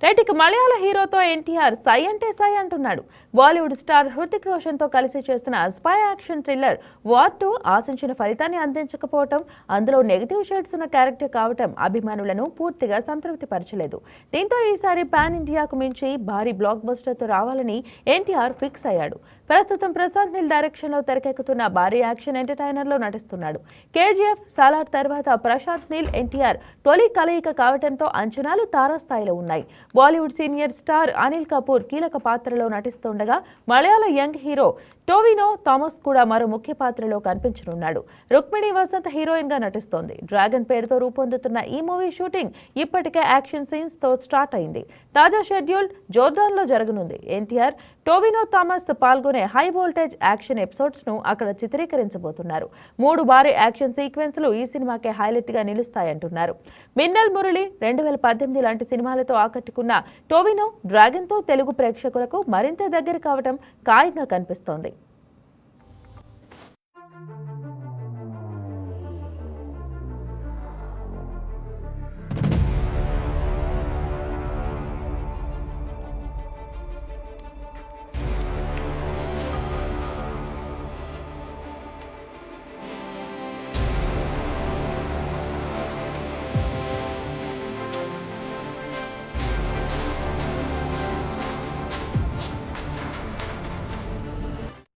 Right, ఇక మలయాళ హీరోతో ఎన్టీఆర్ సై అంటే సై అంటున్నాడు. బాలీవుడ్ స్టార్ హృతిక్ రోషన్ తో కలిసి చేస్తున్న స్పై యాక్షన్ థ్రిల్లర్ వార్ 2 ఆశించిన ఫలితాన్ని అందించకపోవటం, అందులో నెగిటివ్ షేడ్స్ ఉన్న క్యారెక్టర్ కావటం అభిమానులను పూర్తిగా సంతృప్తి పరచలేదు. దీంతో ఈసారి పాన్ ఇండియాకు మించి భారీ బ్లాక్ బస్టర్ తో రావాలని ఎన్టీఆర్ ఫిక్స్ అయ్యాడు. ప్రస్తుతం ప్రశాంత్ నీల్ డైరెక్షన్ లో తెరకెక్కుతున్న భారీ యాక్షన్ ఎంటర్టైనర్ లో నటిస్తున్నాడు. కేజీఎఫ్, సాలార్ తర్వాత ప్రశాంత్ నీల్ ఎన్టీఆర్ తొలి కలయిక కావటంతో అంచనాలు తారాస్థాయిలో ఉన్నాయి. బాలీవుడ్ సీనియర్ స్టార్ అనిల్ కపూర్ కీలక పాత్రలో నటిస్తుండగా మలయాళ యంగ్ హీరో టోవినో థామస్ కూడా మరో ముఖ్య పాత్రలో కనిపించనున్నాడు. రుక్మిణి వసంత్ హీరోయిన్ గా నటిస్తోంది. డ్రాగన్ పేరుతో రూపొందుతున్న ఈ మూవీ షూటింగ్ ఇప్పటికే యాక్షన్ సీన్స్ తో స్టార్ట్ అయింది. తాజా షెడ్యూల్ జోర్దాన్ లో జరగనుంది. ఎన్టీఆర్, టోవినో థామస్ పాల్గొనే హై వోల్టేజ్ యాక్షన్ ఎపిసోడ్స్ ను అక్కడ చిత్రీకరించబోతున్నారు. 3 భారీ యాక్షన్ సీక్వెన్స్లు ఈ సినిమాకే హైలైట్ గా నిలుస్తాయంటున్నారు. మిన్నల్ మురళి 2018 లాంటి సినిమాలతో ఆకట్టుకున్న టోవినో డ్రాగన్ తో తెలుగు ప్రేక్షకులకు మరింత దగ్గర కావటం ఖాయంగా కనిపిస్తోంది.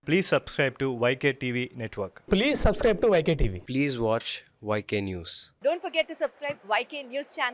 Please subscribe to YK TV Network. Please subscribe to YK TV. Please watch YK News. Don't forget to subscribe YK News channel.